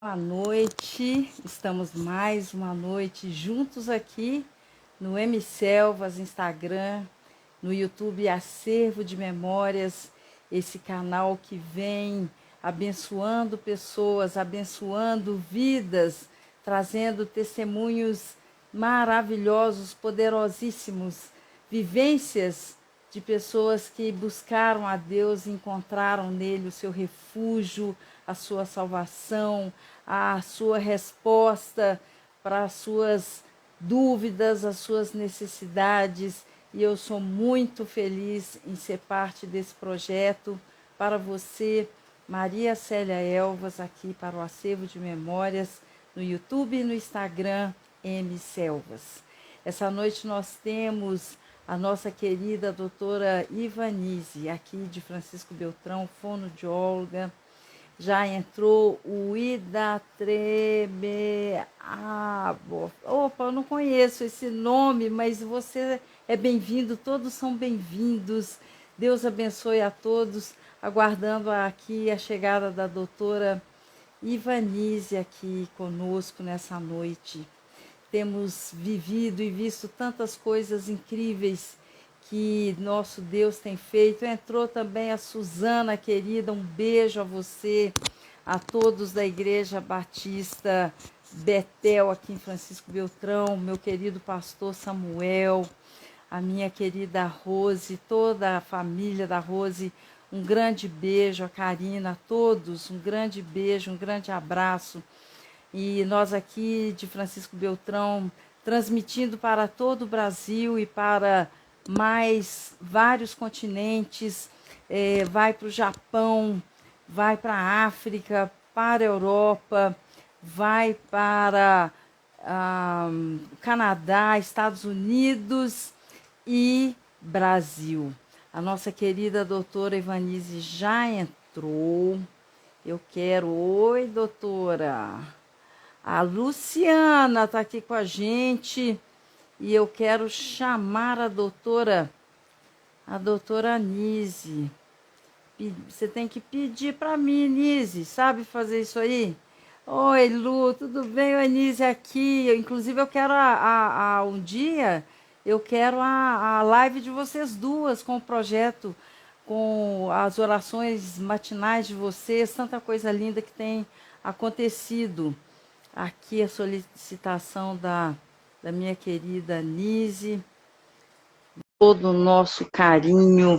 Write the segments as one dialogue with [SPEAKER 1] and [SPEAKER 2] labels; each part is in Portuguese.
[SPEAKER 1] Boa noite, estamos mais uma noite juntos aqui no M Selvas, Instagram, no YouTube Acervo de Memórias, esse canal que vem abençoando pessoas, abençoando vidas, trazendo testemunhos maravilhosos, poderosíssimos, vivências de pessoas que buscaram a Deus e encontraram nele o seu refúgio, a sua salvação, a sua resposta para as suas dúvidas, as suas necessidades. E eu sou muito feliz em ser parte desse projeto para você, Maria Célia Elvas, aqui para o Acervo de Memórias, no YouTube e no Instagram, M Selvas. Essa noite nós temos a nossa querida doutora Ivanise, aqui de Francisco Beltrão, fonoaudióloga. Já entrou o Ida Tremeabo. Opa, eu não conheço esse nome, mas você é bem-vindo, todos são bem-vindos. Deus abençoe a todos, aguardando aqui a chegada da doutora Ivanise aqui conosco nessa noite. Temos vivido e visto tantas coisas incríveis que nosso Deus tem feito. Entrou também a Suzana, querida, um beijo a você, a todos da Igreja Batista Betel, aqui em Francisco Beltrão, meu querido pastor Samuel, a minha querida Rose, toda a família da Rose, um grande beijo, a Karina, a todos, um grande beijo, um grande abraço. E nós aqui de Francisco Beltrão, transmitindo para todo o Brasil e para mais vários continentes, vai para o Japão, vai para a África, para a Europa, vai para o Canadá, Estados Unidos e Brasil. A nossa querida doutora Ivanise já entrou. Eu quero... Oi, doutora. A Luciana está aqui com a gente e eu quero chamar a doutora Nise. Você tem que pedir para mim, Nise, sabe fazer isso aí? Oi, Lu, tudo bem? Oi, Nise aqui. Inclusive, eu quero um dia, eu quero a live de vocês duas com o projeto, com as orações matinais de vocês, tanta coisa linda que tem acontecido. Aqui a solicitação da minha querida Nise, todo o nosso carinho,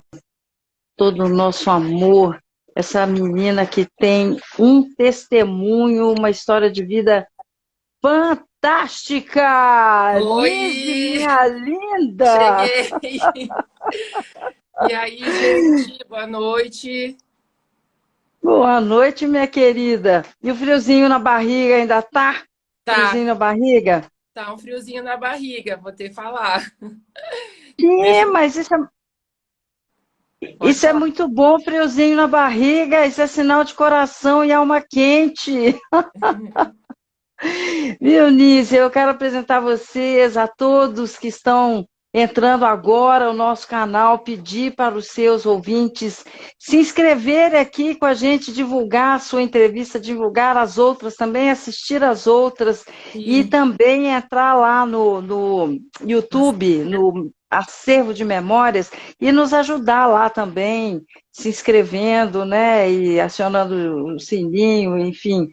[SPEAKER 1] todo o nosso amor. Essa menina que tem um testemunho, uma história de vida fantástica! Nise,
[SPEAKER 2] Oi,
[SPEAKER 1] minha linda!
[SPEAKER 2] cheguei. E aí, gente, boa noite.
[SPEAKER 1] Boa noite, minha querida. E o friozinho na barriga ainda tá?
[SPEAKER 2] Tá,
[SPEAKER 1] Friozinho na barriga?
[SPEAKER 2] tá um friozinho na barriga, vou ter que falar.
[SPEAKER 1] Sim,
[SPEAKER 2] Deixa eu...
[SPEAKER 1] mas
[SPEAKER 2] Pode
[SPEAKER 1] isso é
[SPEAKER 2] falar.
[SPEAKER 1] muito bom, friozinho na barriga, isso é sinal de coração e alma quente. Viu, Nícia? Eu quero apresentar vocês a todos que estão entrando agora no nosso canal, pedir para os seus ouvintes se inscreverem aqui com a gente, divulgar a sua entrevista, divulgar as outras, também assistir as outras e
[SPEAKER 2] Sim.
[SPEAKER 1] também entrar lá no YouTube, no Acervo de Memórias e nos ajudar lá também, se inscrevendo, né, e acionando o sininho, enfim,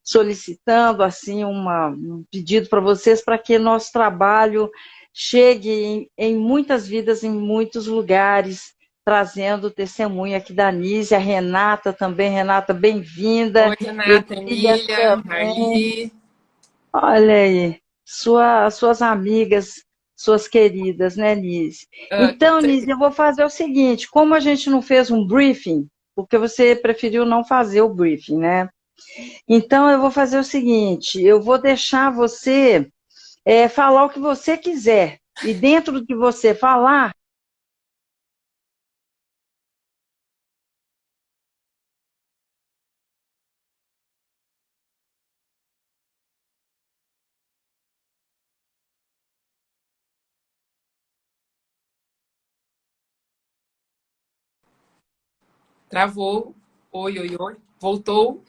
[SPEAKER 1] solicitando assim um pedido para vocês para que nosso trabalho chegue em muitas vidas, em muitos lugares, trazendo testemunha aqui da Nise, a Renata também. Renata, bem-vinda.
[SPEAKER 2] Oi,
[SPEAKER 1] Eu
[SPEAKER 2] Renata,
[SPEAKER 1] queria
[SPEAKER 2] Emília,
[SPEAKER 1] também,
[SPEAKER 2] Marli.
[SPEAKER 1] olha aí, suas amigas, suas queridas, né, Nise?
[SPEAKER 2] Com
[SPEAKER 1] Então, Nise,
[SPEAKER 2] certeza.
[SPEAKER 1] eu vou fazer o seguinte, como a gente não fez um briefing, porque você preferiu não fazer o briefing, né? Então, eu vou fazer o seguinte: eu vou deixar você falar o que você quiser. E dentro do que você falar,
[SPEAKER 2] Travou. Oi, oi, oi. Voltou.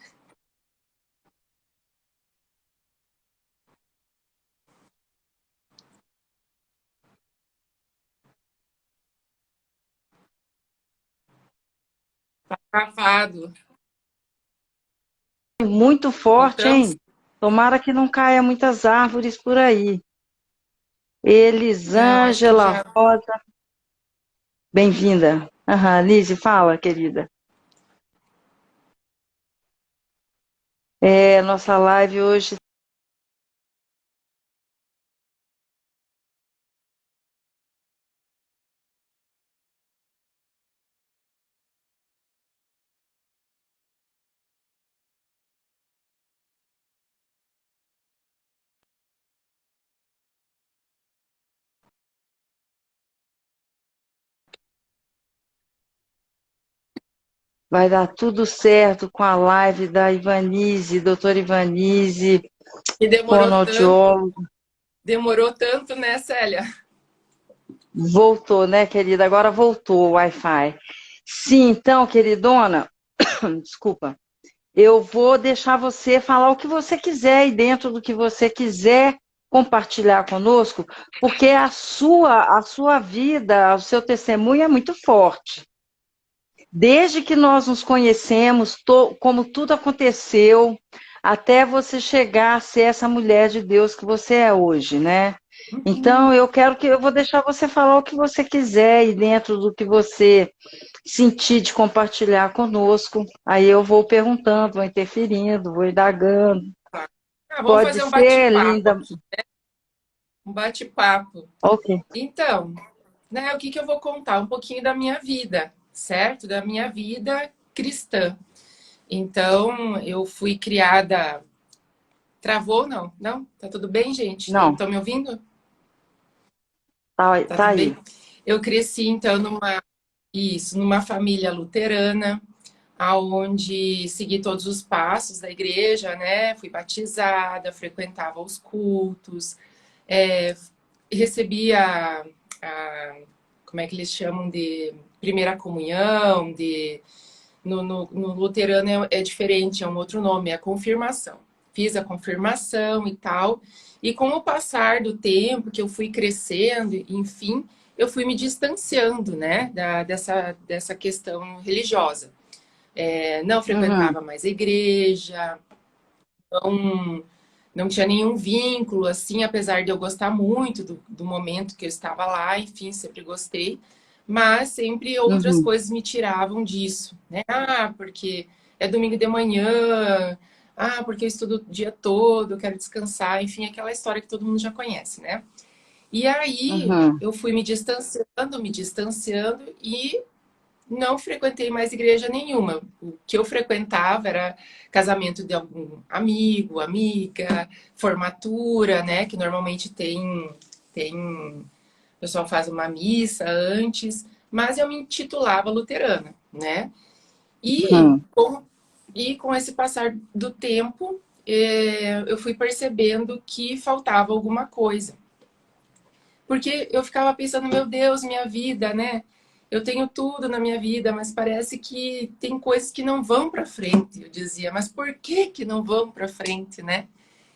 [SPEAKER 2] Safado.
[SPEAKER 1] Muito forte,
[SPEAKER 2] Então,
[SPEAKER 1] hein? Tomara que não caia muitas árvores por aí.
[SPEAKER 2] não, acho que
[SPEAKER 1] Elisângela
[SPEAKER 2] já.
[SPEAKER 1] Rosa, bem-vinda. Aham, Lise, fala, querida. Nossa live hoje vai dar tudo certo com a live da Ivanise, doutora Ivanise,
[SPEAKER 2] E
[SPEAKER 1] fonoaudióloga.
[SPEAKER 2] demorou tanto, né, Célia?
[SPEAKER 1] Voltou, né, querida? Agora voltou o Wi-Fi. Sim, então, queridona, desculpa. Eu vou deixar você falar o que você quiser e dentro do que você quiser compartilhar conosco, porque a sua vida, o seu testemunho é muito forte. Desde que nós nos conhecemos, como tudo aconteceu, até você chegar a ser essa mulher de Deus que você é hoje, né? Então, eu vou deixar você falar o que você quiser e dentro do que você sentir de compartilhar conosco, aí eu vou perguntando, vou interferindo, vou indagando.
[SPEAKER 2] Vamos
[SPEAKER 1] Pode
[SPEAKER 2] fazer um
[SPEAKER 1] ser,
[SPEAKER 2] bate-papo
[SPEAKER 1] linda?
[SPEAKER 2] aqui. Um bate-papo.
[SPEAKER 1] Ok.
[SPEAKER 2] Então, né, o que que eu vou contar? Um pouquinho da minha vida, certo? Da minha vida cristã. Então, eu fui criada. Travou? Não? Não? Tá tudo bem, gente?
[SPEAKER 1] Não,
[SPEAKER 2] Estão me ouvindo?
[SPEAKER 1] tá,
[SPEAKER 2] Tá
[SPEAKER 1] tá
[SPEAKER 2] tudo
[SPEAKER 1] aí.
[SPEAKER 2] bem? Eu cresci, então, numa família luterana, aonde segui todos os passos da igreja, né? Fui batizada, frequentava os cultos, é, recebia como é que eles chamam de primeira comunhão, no luterano é diferente, é um outro nome, é a confirmação. Fiz a confirmação e tal, e com o passar do tempo, que eu fui crescendo, enfim, eu fui me distanciando, né, dessa questão religiosa. Não
[SPEAKER 1] Uhum,
[SPEAKER 2] frequentava mais a igreja, não, não tinha nenhum vínculo, assim, apesar de eu gostar muito do momento que eu estava lá, enfim, sempre gostei, mas sempre outras
[SPEAKER 1] uhum,
[SPEAKER 2] coisas me tiravam disso, né? Ah, porque é domingo de manhã, ah, porque eu estudo o dia todo, eu quero descansar, enfim, aquela história que todo mundo já conhece, né? E aí
[SPEAKER 1] uhum,
[SPEAKER 2] eu fui me distanciando e não frequentei mais igreja nenhuma. O que eu frequentava era casamento de algum amigo, amiga, formatura, né? Que normalmente o pessoal faz uma missa antes, mas eu me intitulava luterana, né? E
[SPEAKER 1] uhum,
[SPEAKER 2] com, e com esse passar do tempo, eu fui percebendo que faltava alguma coisa. Porque eu ficava pensando, meu Deus, minha vida, né? Eu tenho tudo na minha vida, mas parece que tem coisas que não vão para frente. Eu dizia, mas por que que não vão para frente, né?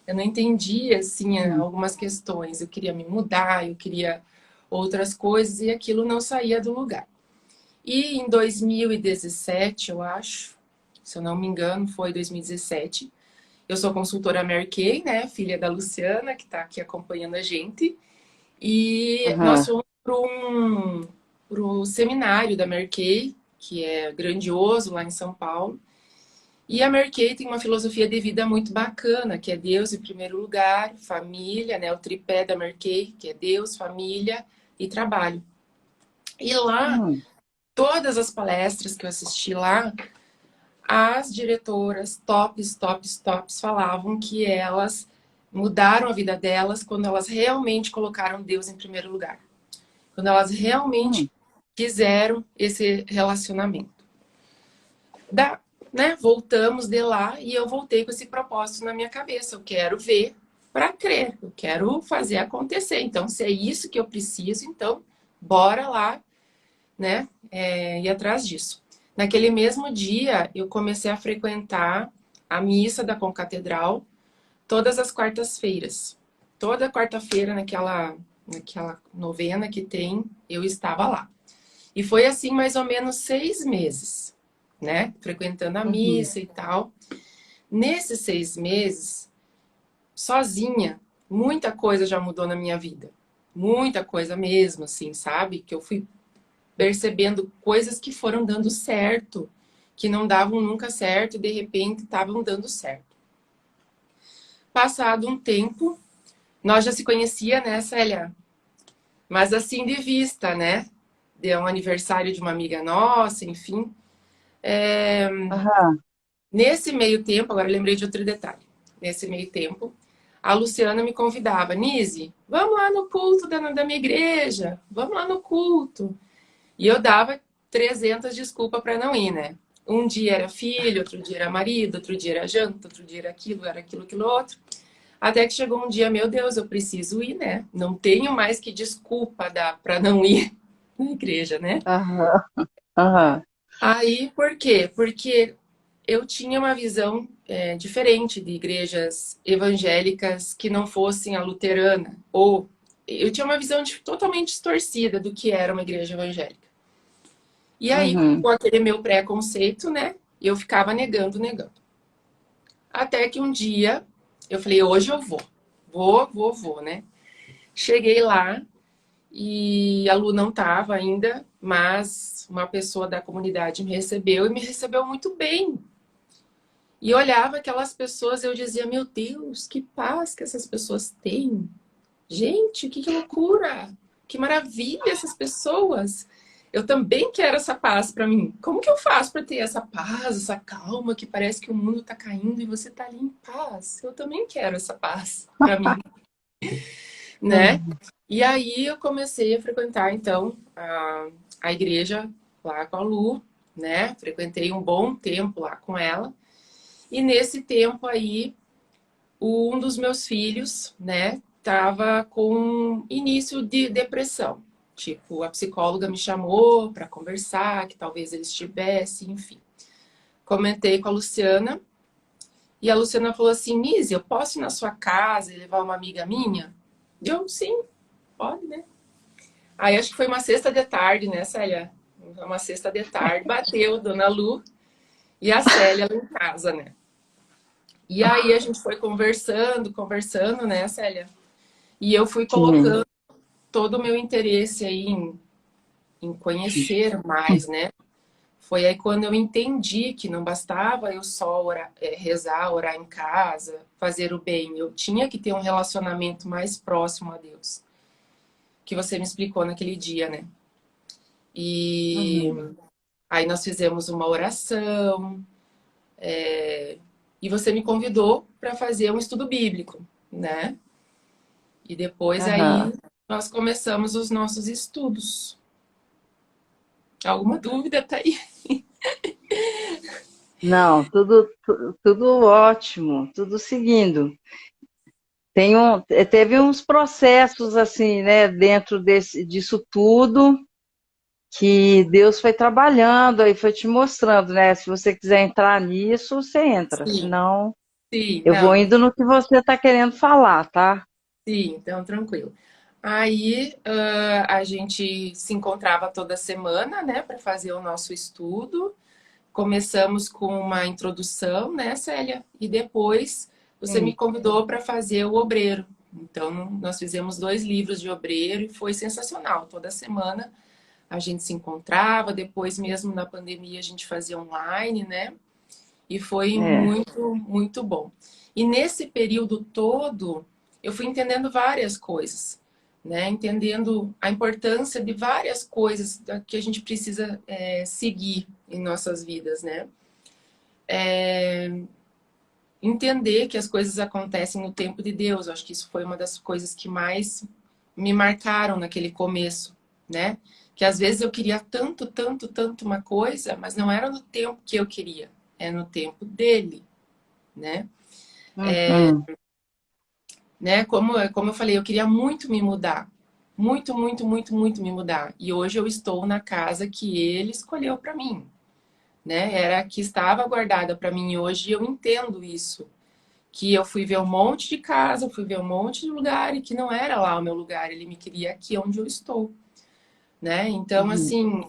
[SPEAKER 2] Eu não entendia assim
[SPEAKER 1] uhum,
[SPEAKER 2] algumas questões. Eu queria me mudar, eu queria outras coisas e aquilo não saía do lugar. E em 2017, eu acho, se eu não me engano, foi 2017. Eu sou consultora Mary Kay, né? Filha da Luciana, que está aqui acompanhando a gente. E nós
[SPEAKER 1] uhum,
[SPEAKER 2] fomos para um seminário da Mary Kay, que é grandioso lá em São Paulo. E a Mary Kay tem uma filosofia de vida muito bacana, que é Deus em primeiro lugar, família, né? O tripé da Mary Kay, que é Deus, família e trabalho. E lá,
[SPEAKER 1] uhum,
[SPEAKER 2] todas as palestras que eu assisti lá, as diretoras tops, tops, tops falavam que elas mudaram a vida delas quando elas realmente colocaram Deus em primeiro lugar. Quando elas
[SPEAKER 1] uhum,
[SPEAKER 2] realmente quiseram esse relacionamento. Da, né, voltamos de lá e eu voltei com esse propósito na minha cabeça. Eu quero ver para crer, eu quero fazer acontecer. Então, se é isso que eu preciso, então bora lá, né, ir atrás disso. Naquele mesmo dia, eu comecei a frequentar a missa da Concatedral todas as quartas-feiras. Toda quarta-feira, naquela novena que tem, eu estava lá. E foi assim mais ou menos 6 meses. né? Frequentando a
[SPEAKER 1] Uhum.
[SPEAKER 2] missa e tal. Nesses 6 meses, sozinha, muita coisa já mudou na minha vida. Muita coisa mesmo, assim, sabe? Que eu fui percebendo coisas que foram dando certo, que não davam nunca certo e de repente estavam dando certo. Passado um tempo, nós já se conhecia, né, Célia? Mas assim de vista, né? De um aniversário de uma amiga nossa, enfim.
[SPEAKER 1] Aham.
[SPEAKER 2] Nesse meio tempo, agora eu lembrei de outro detalhe. Nesse meio tempo, a Luciana me convidava, Nise, vamos lá no culto da minha igreja, vamos lá no culto. E eu dava 300 desculpas para não ir, né? Um dia era filho, outro dia era marido, outro dia era janta, outro dia era aquilo, aquilo outro. Até que chegou um dia, meu Deus, eu preciso ir, né? Não tenho mais que desculpa dar para não ir na igreja, né?
[SPEAKER 1] Aham. Aham.
[SPEAKER 2] Aí, por quê? Porque eu tinha uma visão diferente de igrejas evangélicas que não fossem a luterana. Ou eu tinha uma visão totalmente distorcida do que era uma igreja evangélica. E aí,
[SPEAKER 1] Uhum.
[SPEAKER 2] com aquele meu preconceito, né? Eu ficava negando, negando. Até que um dia eu falei, hoje eu vou. Vou, né? Cheguei lá e a Lu não estava ainda, mas uma pessoa da comunidade me recebeu e me recebeu muito bem. E eu olhava aquelas pessoas e eu dizia, meu Deus, que paz que essas pessoas têm. Gente, que loucura! Que maravilha essas pessoas! Eu também quero essa paz para mim. Como que eu faço para ter essa paz, essa calma que parece que o mundo está caindo e você está ali em paz? Eu também quero essa paz para mim, né?
[SPEAKER 1] Uhum.
[SPEAKER 2] E aí eu comecei a frequentar então a igreja lá com a Lu, né? Frequentei um bom tempo lá com ela. E nesse tempo aí, um dos meus filhos, né, tava com início de depressão. Tipo, a psicóloga me chamou para conversar, que talvez ele estivesse, enfim. Comentei com a Luciana e a Luciana falou assim: Nise, eu posso ir na sua casa e levar uma amiga minha? Eu, sim, pode, né? Aí acho que foi uma sexta de tarde, né, Célia? Uma sexta de tarde, bateu Dona Lu e a Célia lá em casa, né? E aí a gente foi conversando, né, Célia? E eu fui
[SPEAKER 1] Sim.
[SPEAKER 2] colocando todo o meu interesse aí em conhecer mais, né? Foi aí quando eu entendi que não bastava eu só rezar, orar em casa, fazer o bem. Eu tinha que ter um relacionamento mais próximo a Deus, que você me explicou naquele dia, né? E
[SPEAKER 1] Uhum.
[SPEAKER 2] aí nós fizemos uma oração, e você me convidou para fazer um estudo bíblico, né? E depois aí
[SPEAKER 1] Aham.
[SPEAKER 2] nós começamos os nossos estudos. Alguma dúvida tá aí?
[SPEAKER 1] Não, tudo ótimo, tudo seguindo. Teve uns processos assim, né, dentro disso tudo, que Deus foi trabalhando aí, foi te mostrando, né? Se você quiser entrar nisso, você entra.
[SPEAKER 2] Sim,
[SPEAKER 1] Senão,
[SPEAKER 2] sim,
[SPEAKER 1] eu vou
[SPEAKER 2] não,
[SPEAKER 1] indo no que você está querendo falar, tá?
[SPEAKER 2] sim, então tranquilo. Aí a gente se encontrava toda semana, né, para fazer o nosso estudo. Começamos com uma introdução, né, Célia? E depois você me
[SPEAKER 1] Sim.
[SPEAKER 2] convidou para fazer o Obreiro. Então, nós fizemos 2 livros de Obreiro e foi sensacional. Toda semana a gente se encontrava, depois mesmo na pandemia a gente fazia online, né? E foi
[SPEAKER 1] É.
[SPEAKER 2] muito, muito bom. E nesse período todo, eu fui entendendo várias coisas, né? Entendendo a importância de várias coisas que a gente precisa seguir em nossas vidas, né? Entender que as coisas acontecem no tempo de Deus. Eu acho que isso foi uma das coisas que mais me marcaram naquele começo, né? Que às vezes eu queria tanto, tanto, tanto uma coisa, mas não era no tempo que eu queria, é no tempo dele, né?
[SPEAKER 1] Uhum.
[SPEAKER 2] Né? Como eu falei, eu queria muito me mudar. Muito, muito, muito, muito me mudar. E hoje eu estou na casa que ele escolheu para mim, né? Era a que estava guardada para mim. E hoje eu entendo isso. Que eu fui ver um monte de casa, fui ver um monte de lugar e que não era lá o meu lugar. Ele me queria aqui onde eu estou. né? Então,
[SPEAKER 1] Uhum.
[SPEAKER 2] assim,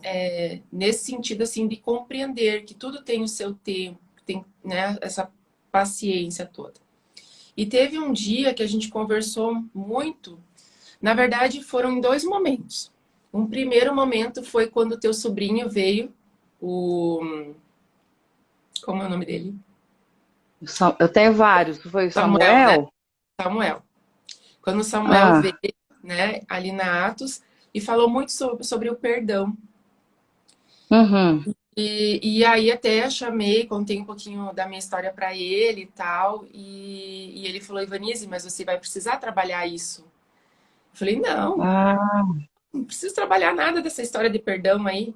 [SPEAKER 2] nesse sentido, assim, de compreender que tudo tem o seu tempo, tem, né, essa paciência toda. E teve um dia que a gente conversou muito. Na verdade, foram em dois momentos. Um primeiro momento foi quando o teu sobrinho veio, o... Como é o nome dele?
[SPEAKER 1] Eu tenho vários. Foi o
[SPEAKER 2] Samuel, né?
[SPEAKER 1] Samuel?
[SPEAKER 2] Samuel. Quando o Samuel veio,
[SPEAKER 1] Ah,
[SPEAKER 2] né, ali na Atos, e falou muito sobre o perdão.
[SPEAKER 1] uhum.
[SPEAKER 2] E aí até chamei, contei um pouquinho da minha história para ele e tal, e ele falou, Ivanise, mas você vai precisar trabalhar isso. Eu falei, não,
[SPEAKER 1] Ah,
[SPEAKER 2] não preciso trabalhar nada dessa história de perdão aí.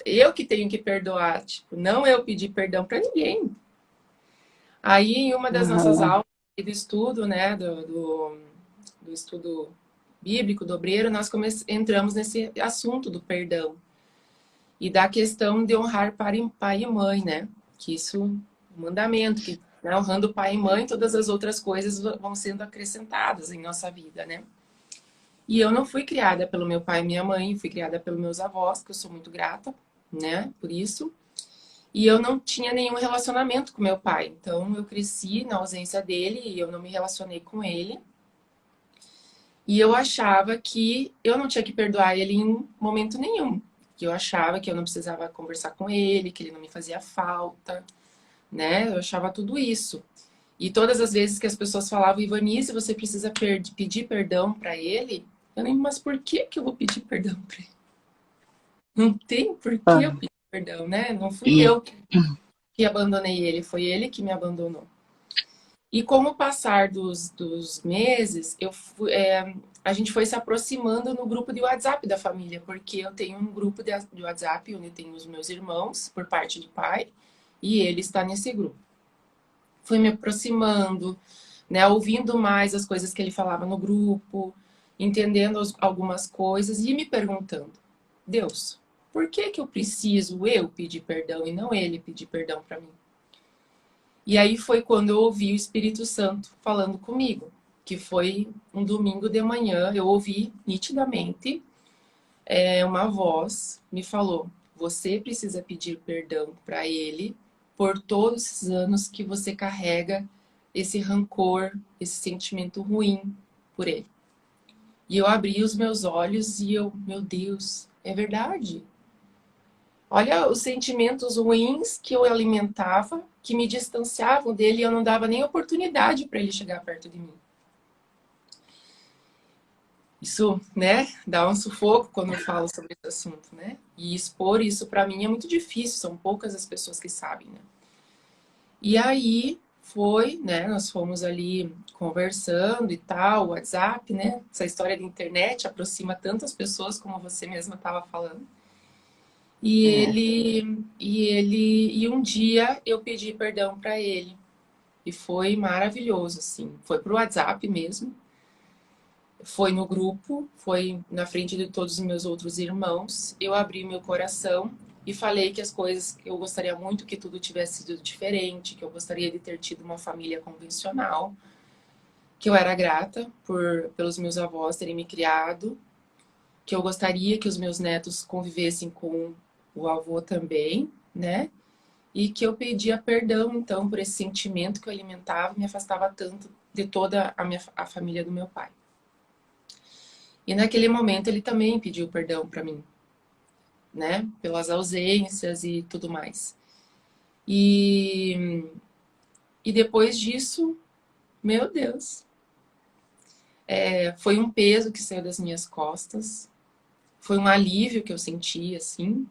[SPEAKER 2] Eu que tenho que perdoar, tipo, não eu pedir perdão para ninguém. Aí, em uma das nossas
[SPEAKER 1] aham.
[SPEAKER 2] aulas do estudo, né, do estudo bíblico do obreiro, nós entramos nesse assunto do perdão e da questão de honrar pai e mãe, né? Que isso é um mandamento, que né, honrando pai e mãe, todas as outras coisas vão sendo acrescentadas em nossa vida, né? E eu não fui criada pelo meu pai e minha mãe, fui criada pelos meus avós, que eu sou muito grata, né, por isso. E eu não tinha nenhum relacionamento com meu pai. Então eu cresci na ausência dele e eu não me relacionei com ele. E eu achava que eu não tinha que perdoar ele em momento nenhum. Que eu achava que eu não precisava conversar com ele, que ele não me fazia falta, né? Eu achava tudo isso. E todas as vezes que as pessoas falavam, Ivanice, você precisa pedir perdão para ele, eu nem, mas por que que eu vou pedir perdão para ele? Não tem por que eu
[SPEAKER 1] Ah.
[SPEAKER 2] pedir perdão, né? Não fui eu que abandonei ele, foi ele que me abandonou. E com o passar dos meses, a gente foi se aproximando no grupo de WhatsApp da família, porque eu tenho um grupo de WhatsApp onde tem os meus irmãos, por parte de pai, e ele está nesse grupo. Fui me aproximando, né, ouvindo mais as coisas que ele falava no grupo, entendendo algumas coisas e me perguntando: Deus, por que que eu preciso eu pedir perdão e não ele pedir perdão para mim? E aí foi quando eu ouvi o Espírito Santo falando comigo, que foi um domingo de manhã, eu ouvi nitidamente uma voz me falou: você precisa pedir perdão para ele por todos esses anos que você carrega esse rancor, esse sentimento ruim por ele. E eu abri os meus olhos e eu, meu Deus, é verdade. Olha os sentimentos ruins que eu alimentava, que me distanciavam dele e eu não dava nem oportunidade para ele chegar perto de mim. Isso, né, dá um sufoco quando eu falo sobre esse assunto, né? E expor isso para mim é muito difícil, são poucas as pessoas que sabem, né? E aí foi, né, nós fomos ali conversando e tal, WhatsApp, né? Essa história de internet aproxima tantas pessoas como você mesma estava falando.
[SPEAKER 1] É.
[SPEAKER 2] E um dia eu pedi perdão para ele. E foi maravilhoso, assim. Foi pro WhatsApp mesmo. Foi no grupo, foi na frente de todos os meus outros irmãos. Eu abri meu coração e falei que as coisas, eu gostaria muito que tudo tivesse sido diferente, que eu gostaria de ter tido uma família convencional, que eu era grata pelos meus avós terem me criado, que eu gostaria que os meus netos convivessem com o avô também, né? E que eu pedia perdão, então, por esse sentimento que eu alimentava e me afastava tanto de toda a família do meu pai. E naquele momento ele também pediu perdão para mim, né? Pelas ausências e tudo mais. E, e depois disso, meu Deus, foi um peso que saiu das minhas costas, foi um alívio que eu senti, assim.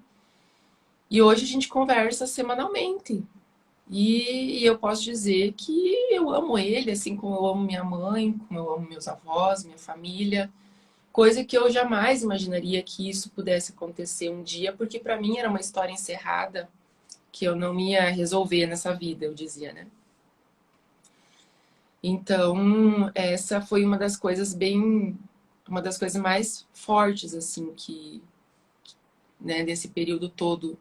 [SPEAKER 2] E hoje a gente conversa semanalmente. E eu posso dizer que eu amo ele, assim como eu amo minha mãe, como eu amo meus avós, minha família. Coisa que eu jamais imaginaria que isso pudesse acontecer um dia, porque para mim era uma história encerrada que eu não ia resolver nessa vida, eu dizia, né? Então, essa foi uma das coisas mais fortes, assim, né, desse período todo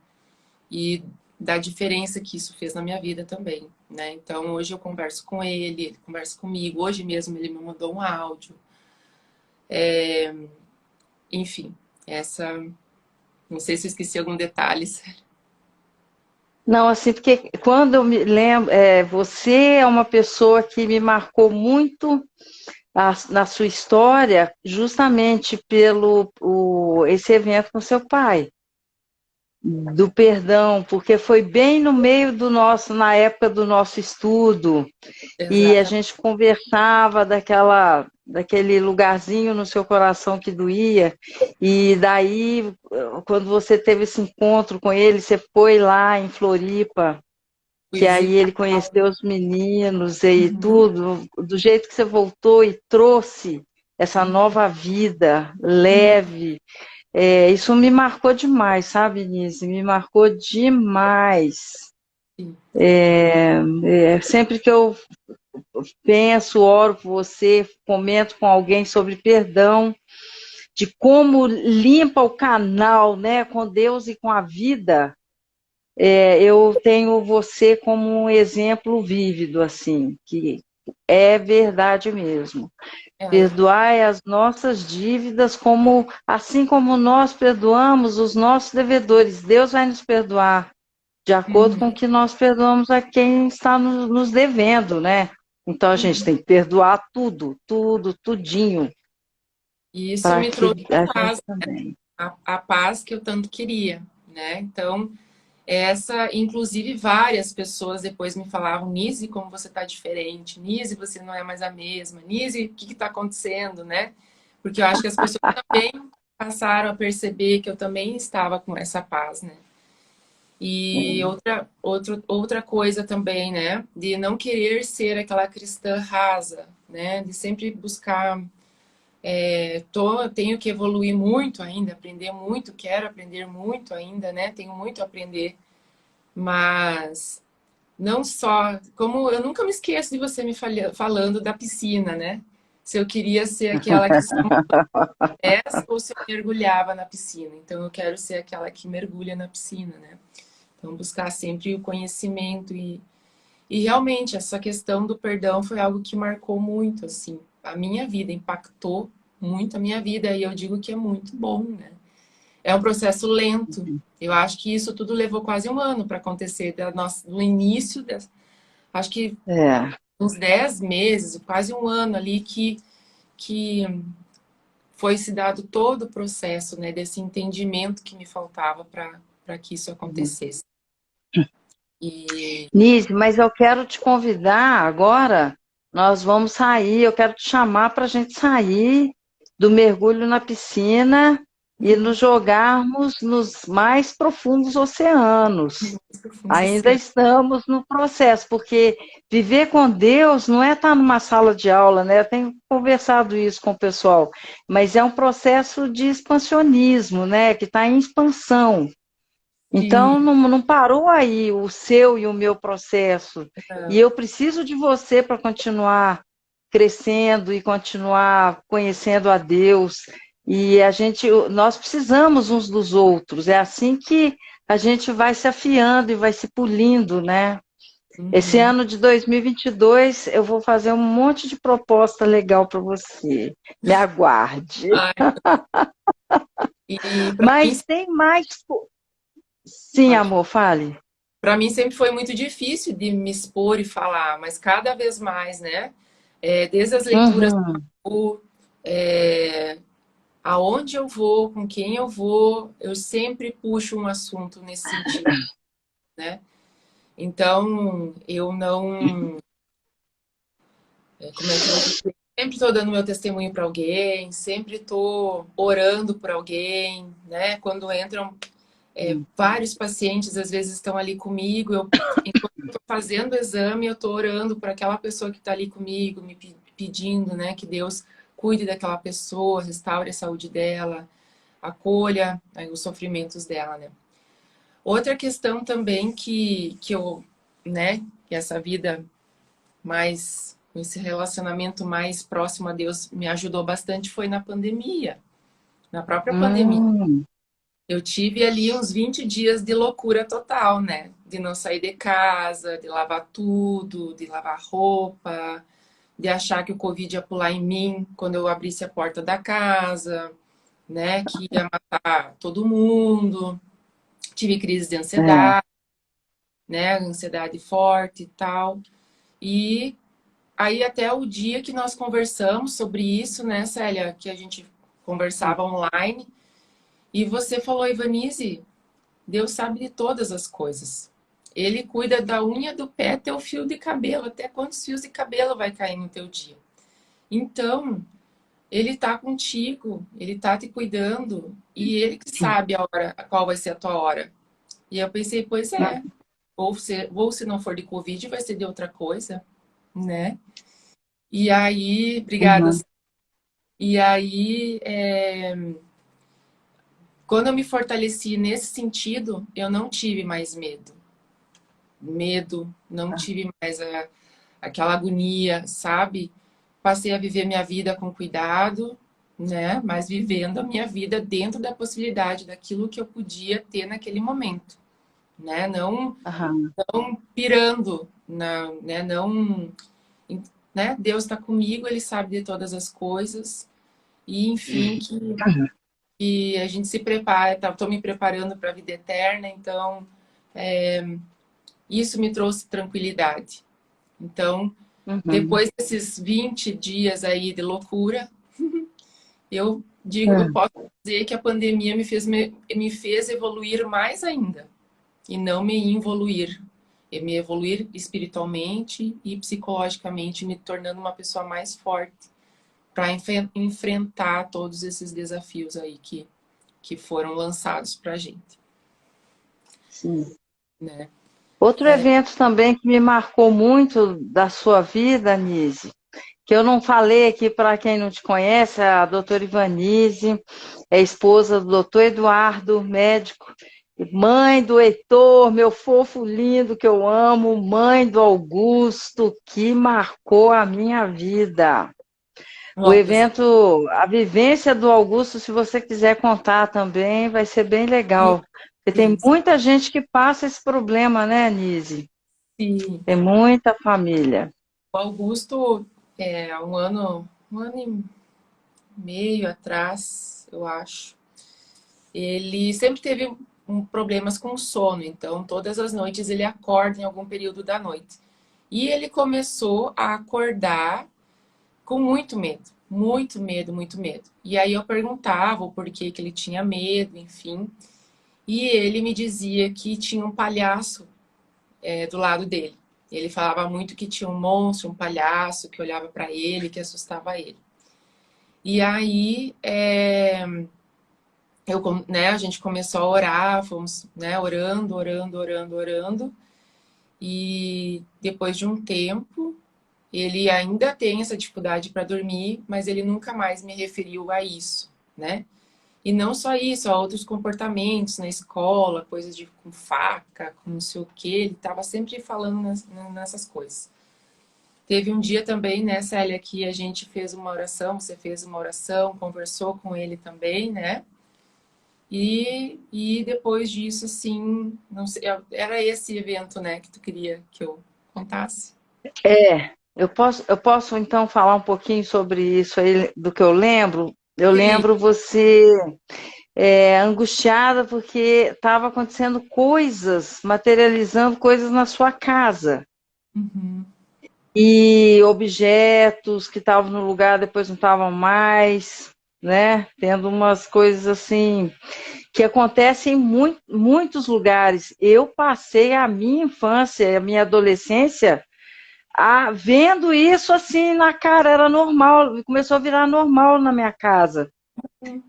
[SPEAKER 2] e da diferença que isso fez na minha vida também, né? Então, hoje eu converso com ele conversa comigo, hoje mesmo ele me mandou um áudio, enfim. Essa, não sei se eu esqueci algum detalhe.
[SPEAKER 1] Não, assim, porque quando eu me lembro, você é uma pessoa que me marcou muito na sua história, justamente pelo esse evento com seu pai, do perdão, porque foi bem no meio do nosso, na época do nosso estudo, e a
[SPEAKER 2] Exatamente.
[SPEAKER 1] gente conversava daquele lugarzinho no seu coração que doía, e daí, quando você teve esse encontro com ele, você foi lá em Floripa,
[SPEAKER 2] Fui
[SPEAKER 1] que aí
[SPEAKER 2] visitar.
[SPEAKER 1] ele conheceu os meninos e
[SPEAKER 2] Uhum.
[SPEAKER 1] tudo, do jeito que você voltou e trouxe essa nova vida
[SPEAKER 2] Uhum.
[SPEAKER 1] leve, isso me marcou demais, sabe, Nise? Me marcou demais.
[SPEAKER 2] Sim.
[SPEAKER 1] Sempre que eu penso, oro por você, comento com alguém sobre perdão, de como limpa o canal, né, com Deus e com a vida, eu tenho você como um exemplo vívido, assim, que é verdade mesmo.
[SPEAKER 2] É.
[SPEAKER 1] Perdoai as nossas dívidas, como assim como nós perdoamos os nossos devedores. Deus vai nos perdoar de acordo com o
[SPEAKER 2] Uhum.
[SPEAKER 1] que nós perdoamos a quem está nos devendo, né? Então a gente
[SPEAKER 2] Uhum.
[SPEAKER 1] tem que perdoar tudo, tudo, tudinho,
[SPEAKER 2] E isso
[SPEAKER 1] para
[SPEAKER 2] me
[SPEAKER 1] que
[SPEAKER 2] trouxe
[SPEAKER 1] a gente
[SPEAKER 2] paz,
[SPEAKER 1] também.
[SPEAKER 2] a paz que eu tanto queria, né? Então, essa, inclusive, várias pessoas depois me falavam, Nise, como você tá diferente, Nise, você não é mais a mesma, Nise, o que que tá acontecendo, né? Porque eu acho que as pessoas também passaram a perceber que eu também estava com essa paz, né? E outra coisa também, né? De não querer ser aquela cristã rasa, né? De sempre buscar. Tenho que evoluir muito ainda, aprender muito, quero aprender muito ainda, né? Tenho muito a aprender, mas não só. Como eu nunca me esqueço de você me falando da piscina, né? Se eu queria ser aquela que só essa ou se eu mergulhava na piscina. Então eu quero ser aquela que mergulha na piscina, né? Então buscar sempre o conhecimento e realmente essa questão do perdão foi algo que marcou muito assim a minha vida, impactou muito a minha vida e eu digo que é muito bom, né? É um processo lento. Eu acho que isso tudo levou quase um ano para acontecer, do início, acho que
[SPEAKER 1] É.
[SPEAKER 2] uns 10 meses, quase um ano ali que foi se dado todo o processo, né, desse entendimento que me faltava para que isso acontecesse. E
[SPEAKER 1] Nise, mas eu quero te convidar agora. Nós vamos sair. Eu quero te chamar para a gente sair do mergulho na piscina e nos jogarmos nos mais profundos oceanos. Ainda estamos no processo, porque viver com Deus não é estar numa sala de aula, né? Eu tenho conversado isso com o pessoal, mas é um processo de expansionismo, né? Que está em expansão.
[SPEAKER 2] sim,
[SPEAKER 1] Então, não parou aí o seu e o meu processo. E eu preciso de você para continuar crescendo e continuar conhecendo a Deus. E nós precisamos uns dos outros. É assim que a gente vai se afiando e vai se polindo, né? Esse
[SPEAKER 2] uhum.
[SPEAKER 1] ano de 2022, eu vou fazer um monte de proposta legal para você. Me aguarde.
[SPEAKER 2] Ai, e para mim,
[SPEAKER 1] Mas tem mais. Sim, amor, fale.
[SPEAKER 2] para mim sempre foi muito difícil de me expor e falar, mas cada vez mais, né? Desde as leituras,
[SPEAKER 1] Uhum.
[SPEAKER 2] é, aonde eu vou, com quem eu vou, eu sempre puxo um assunto nesse sentido, né? Então, eu não, como é que eu vou dizer? Sempre estou dando meu testemunho para alguém, sempre estou orando por alguém, né? Quando entram vários pacientes, às vezes estão ali comigo, enquanto eu estou fazendo o exame, eu estou orando por aquela pessoa que está ali comigo, me pedindo, né, que Deus cuide daquela pessoa, restaure a saúde dela, acolha aí, os sofrimentos dela, né? Outra questão também que eu, né, que essa vida mais, esse relacionamento mais próximo a Deus me ajudou bastante foi na pandemia, na própria pandemia.
[SPEAKER 1] Hum,
[SPEAKER 2] Eu tive ali uns 20 dias de loucura total, né? De não sair de casa, de lavar tudo, de lavar roupa, de achar que o Covid ia pular em mim quando eu abrisse a porta da casa, né, que ia matar todo mundo. Tive crise de
[SPEAKER 1] É.
[SPEAKER 2] ansiedade, né, ansiedade forte e tal. E aí até o dia que nós conversamos sobre isso, né, Célia, que a gente conversava online, e você falou, Ivanise, Deus sabe de todas as coisas. Ele cuida da unha do pé até o fio de cabelo, até quantos fios de cabelo vai cair no teu dia. Então, ele tá contigo, ele tá te cuidando, e ele que sabe a hora, qual vai ser a tua hora. E eu pensei, pois é, ou se não for de Covid, vai ser de outra coisa, né? E aí, obrigada.
[SPEAKER 1] Uhum.
[SPEAKER 2] E aí, quando eu me fortaleci nesse sentido, eu não tive mais medo. Não tive mais aquela agonia, sabe? Passei a viver minha vida com cuidado, né? Mas vivendo a minha vida dentro da possibilidade daquilo que eu podia ter naquele momento, né?
[SPEAKER 1] Aham.
[SPEAKER 2] Não pirando, né? Não, né? Deus está comigo, Ele sabe de todas as coisas e, enfim, que a gente se prepara. Estou me preparando para a vida eterna, então isso me trouxe tranquilidade. Então,
[SPEAKER 1] Uhum.
[SPEAKER 2] depois desses 20 dias aí de loucura, eu digo, eu
[SPEAKER 1] Uhum.
[SPEAKER 2] posso dizer que a pandemia me fez evoluir mais ainda e não me involuir. E me evoluir espiritualmente e psicologicamente, me tornando uma pessoa mais forte para enfrentar todos esses desafios aí que foram lançados para a gente,
[SPEAKER 1] Sim.
[SPEAKER 2] né?
[SPEAKER 1] Outro evento também que me marcou muito da sua vida, Nise, que eu não falei aqui para quem não te conhece, a doutora Ivanise, é esposa do doutor Eduardo, médico, mãe do Heitor, meu fofo lindo que eu amo, mãe do Augusto, que marcou a minha vida. O
[SPEAKER 2] Nossa,
[SPEAKER 1] evento, a vivência do Augusto, se você quiser contar também, vai ser bem legal. Porque tem
[SPEAKER 2] sim,
[SPEAKER 1] muita gente que passa esse problema, né, Nise?
[SPEAKER 2] sim.
[SPEAKER 1] Tem muita família.
[SPEAKER 2] O Augusto, há um ano e meio atrás, eu acho, ele sempre teve problemas com sono, então todas as noites ele acorda em algum período da noite. E ele começou a acordar com muito medo, muito medo, muito medo. E aí eu perguntava o porquê que ele tinha medo, enfim. E ele me dizia que tinha um palhaço, do lado dele. Ele falava muito que tinha um monstro, um palhaço que olhava para ele, que assustava ele. E aí, né, a gente começou a orar, fomos, né, orando, orando, orando, orando. E depois de um tempo, ele ainda tem essa dificuldade para dormir, mas ele nunca mais me referiu a isso, né? E não só isso, há outros comportamentos na escola, coisas de com faca, com não sei o quê. Ele estava sempre falando nessas coisas. Teve um dia também, né, Célia, que a gente fez uma oração, você fez uma oração, conversou com ele também, né? E depois disso, assim, não sei, era esse evento, né, que tu queria que eu contasse?
[SPEAKER 1] É, eu posso então falar um pouquinho sobre isso aí, do que eu lembro? Eu
[SPEAKER 2] Sim.
[SPEAKER 1] lembro você angustiada porque estava acontecendo coisas, materializando coisas na sua casa.
[SPEAKER 2] Uhum.
[SPEAKER 1] E objetos que estavam no lugar depois não estavam mais, né? Tendo umas coisas assim que acontecem em muitos lugares. Eu passei a minha infância, a minha adolescência, vendo isso assim na cara, era normal, começou a virar normal na minha casa.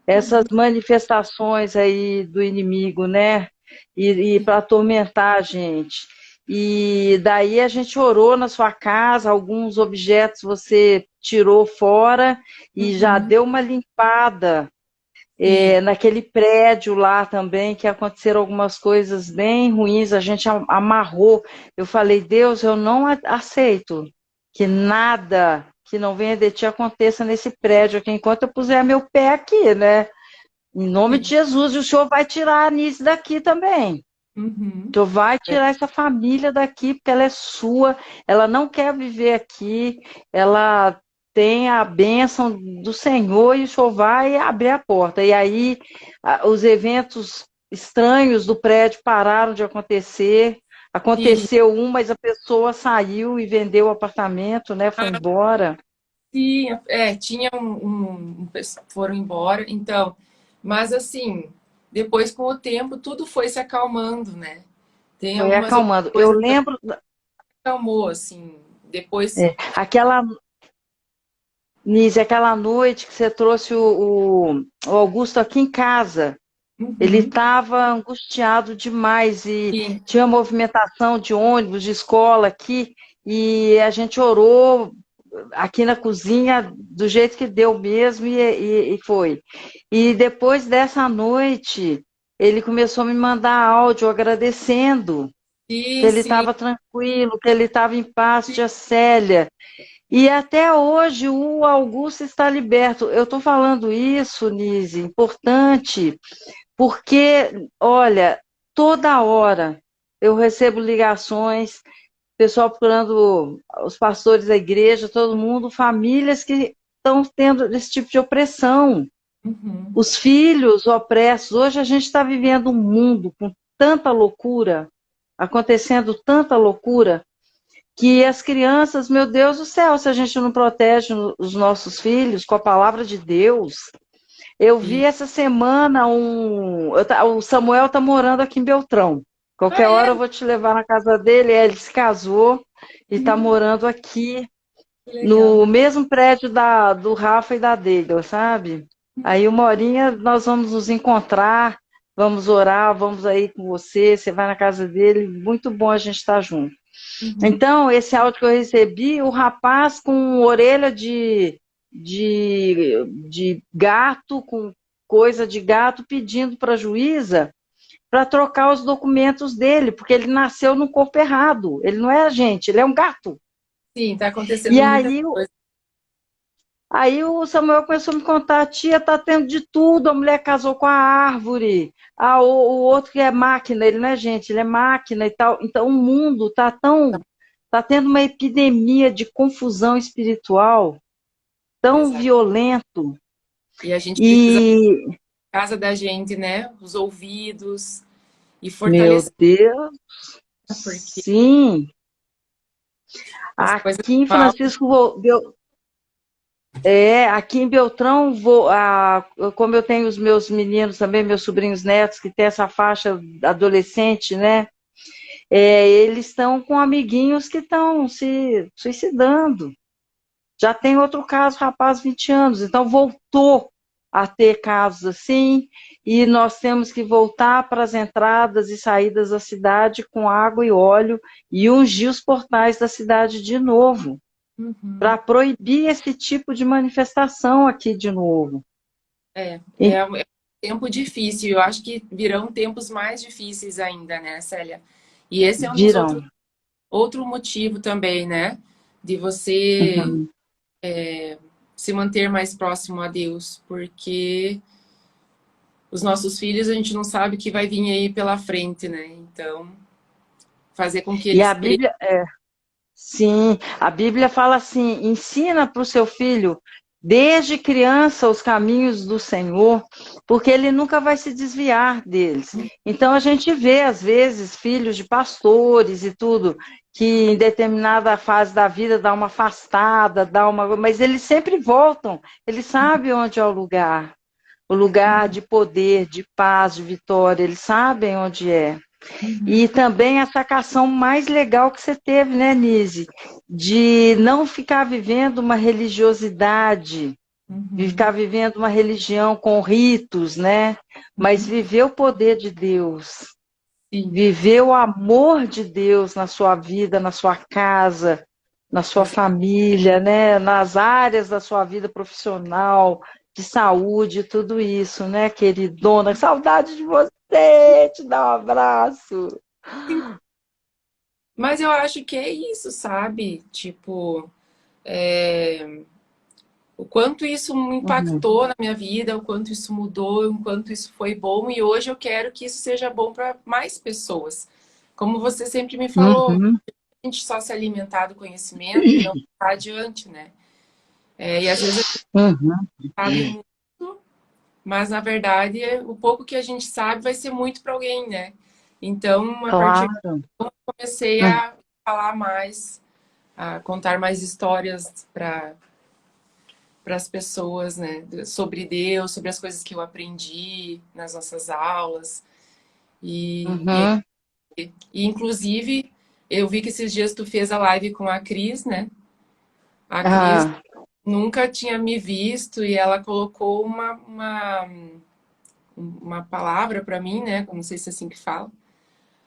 [SPEAKER 1] Essas
[SPEAKER 2] Uhum.
[SPEAKER 1] manifestações aí do inimigo, né? E para atormentar a gente. E daí a gente orou na sua casa, alguns objetos você tirou fora e já
[SPEAKER 2] Uhum.
[SPEAKER 1] deu uma limpada.
[SPEAKER 2] Sim.
[SPEAKER 1] Naquele prédio lá também, que aconteceram algumas coisas bem ruins, a gente amarrou. Eu falei, Deus, eu não aceito que nada que não venha de ti aconteça nesse prédio aqui, enquanto eu puser meu pé aqui, né? Em nome de
[SPEAKER 2] Sim.
[SPEAKER 1] Jesus, e o Senhor vai tirar a Anice daqui também. O
[SPEAKER 2] Uhum.
[SPEAKER 1] Senhor vai tirar essa família daqui, porque ela é sua, ela não quer viver aqui, ela tem a bênção do Senhor e o senhor vai abrir a porta. E aí os eventos estranhos do prédio pararam de acontecer.
[SPEAKER 2] Sim,
[SPEAKER 1] Aconteceu um, mas a pessoa saiu e vendeu o apartamento, né? Foi embora.
[SPEAKER 2] sim, tinha foram embora, então, mas assim, depois com o tempo tudo foi se acalmando, né? Tem
[SPEAKER 1] Foi
[SPEAKER 2] algumas outras
[SPEAKER 1] acalmando. Eu
[SPEAKER 2] coisas que
[SPEAKER 1] lembro,
[SPEAKER 2] acalmou, assim, depois.
[SPEAKER 1] aquela, Nise, aquela noite que você trouxe o Augusto aqui em casa. Ele
[SPEAKER 2] Uhum,
[SPEAKER 1] estava angustiado demais e
[SPEAKER 2] sim,
[SPEAKER 1] tinha movimentação de ônibus, de escola aqui, e a gente orou aqui na cozinha do jeito que deu mesmo e foi. E depois dessa noite, ele começou a me mandar áudio agradecendo que
[SPEAKER 2] sim,
[SPEAKER 1] ele
[SPEAKER 2] sim,
[SPEAKER 1] estava tranquilo, que ele estava em paz,
[SPEAKER 2] sim,
[SPEAKER 1] tia Célia. E até hoje o Augusto está liberto. Eu estou falando isso, Nise, importante, porque, olha, toda hora eu recebo ligações, pessoal procurando os pastores da igreja, todo mundo, famílias que estão tendo esse tipo de opressão.
[SPEAKER 2] uhum,
[SPEAKER 1] Os filhos opressos. Hoje a gente está vivendo um mundo com tanta loucura, acontecendo tanta loucura, que as crianças, meu Deus do céu, se a gente não protege os nossos filhos com a palavra de Deus. Eu vi
[SPEAKER 2] sim.
[SPEAKER 1] essa semana o Samuel está morando aqui em Beltrão.
[SPEAKER 2] Ah,
[SPEAKER 1] Qualquer
[SPEAKER 2] é?
[SPEAKER 1] hora eu vou te levar na casa dele. Ele se casou e está
[SPEAKER 2] Sim,
[SPEAKER 1] morando aqui
[SPEAKER 2] que legal.
[SPEAKER 1] no mesmo prédio do Rafa e da Deida, sabe? Aí uma horinha nós vamos nos encontrar, vamos orar, vamos aí com você. Você vai na casa dele. Muito bom a gente estar junto.
[SPEAKER 2] Uhum,
[SPEAKER 1] Então, esse áudio que eu recebi, o rapaz com orelha de gato, com coisa de gato, pedindo para a juíza para trocar os documentos dele, porque ele nasceu no corpo errado. Ele não é a gente, ele é um gato.
[SPEAKER 2] sim, tá
[SPEAKER 1] E
[SPEAKER 2] acontecendo muita
[SPEAKER 1] aí,
[SPEAKER 2] coisa.
[SPEAKER 1] aí o Samuel começou a me contar, tia, tá tendo de tudo, a mulher casou com a árvore, o outro que é máquina, ele não é gente, ele é máquina e tal. Então o mundo tá tendo uma epidemia de confusão espiritual tão
[SPEAKER 2] Exato.
[SPEAKER 1] violento.
[SPEAKER 2] E a gente precisa
[SPEAKER 1] E,
[SPEAKER 2] casa da gente, né? Os ouvidos e
[SPEAKER 1] meu
[SPEAKER 2] fortalecer,
[SPEAKER 1] Deus,
[SPEAKER 2] porque
[SPEAKER 1] sim,
[SPEAKER 2] as coisas
[SPEAKER 1] aqui em
[SPEAKER 2] mal.
[SPEAKER 1] Francisco, aqui em Beltrão, como eu tenho os meus meninos também, meus sobrinhos netos, que tem essa faixa adolescente, né? Eles estão com amiguinhos que estão se suicidando. Já tem outro caso, rapaz, 20 anos, então voltou a ter casos assim, e nós temos que voltar para as entradas e saídas da cidade com água e óleo e ungir os portais da cidade de novo,
[SPEAKER 2] Uhum.
[SPEAKER 1] para proibir esse tipo de manifestação aqui de novo. E
[SPEAKER 2] É um tempo difícil. Eu acho que virão tempos mais difíceis ainda, né, Célia? E esse é um dos
[SPEAKER 1] virão.
[SPEAKER 2] outro motivo também, né? De você
[SPEAKER 1] Uhum.
[SPEAKER 2] se manter mais próximo a Deus, porque os nossos filhos a gente não sabe o que vai vir aí pela frente, né? Então, fazer com que
[SPEAKER 1] E a
[SPEAKER 2] eles cresçam.
[SPEAKER 1] Bíblia, sim, a Bíblia fala assim: ensina para o seu filho desde criança os caminhos do Senhor, porque ele nunca vai se desviar deles. Então a gente vê, às vezes, filhos de pastores e tudo, que em determinada fase da vida dá uma afastada, mas eles sempre voltam, eles sabem onde é o lugar de poder, de paz, de vitória, eles sabem onde é.
[SPEAKER 2] Uhum,
[SPEAKER 1] E também a sacação mais legal que você teve, né, Nise? De não ficar vivendo uma religiosidade, de
[SPEAKER 2] uhum,
[SPEAKER 1] ficar vivendo uma religião com ritos, né? Mas
[SPEAKER 2] uhum.
[SPEAKER 1] viver o poder de Deus,
[SPEAKER 2] Sim,
[SPEAKER 1] viver o amor de Deus na sua vida, na sua casa, na sua
[SPEAKER 2] exato.
[SPEAKER 1] família, né? Nas áreas da sua vida profissional, de saúde, tudo isso, né, queridona? Saudade de você, te dar um abraço.
[SPEAKER 2] Mas eu acho que é isso, sabe? Tipo, é, o quanto isso me
[SPEAKER 1] Uhum.
[SPEAKER 2] impactou na minha vida, o quanto isso mudou, o quanto isso foi bom, e hoje eu quero que isso seja bom para mais pessoas. Como você sempre me falou,
[SPEAKER 1] Uhum.
[SPEAKER 2] a gente só se alimentar do conhecimento e não passar adiante, né? E às vezes a gente
[SPEAKER 1] Uhum.
[SPEAKER 2] sabe muito, mas na verdade o pouco que a gente sabe vai ser muito para alguém, né? Então, a partir daí
[SPEAKER 1] Claro.
[SPEAKER 2] eu comecei
[SPEAKER 1] Hum.
[SPEAKER 2] a falar mais, a contar mais histórias para as pessoas, né? Sobre Deus, sobre as coisas que eu aprendi nas nossas aulas. E,
[SPEAKER 1] Uhum.
[SPEAKER 2] e inclusive, eu vi que esses dias tu fez a live com a Cris, né? A Cris
[SPEAKER 1] Ah.
[SPEAKER 2] nunca tinha me visto e ela colocou uma palavra para mim, né? Não sei se é assim que fala,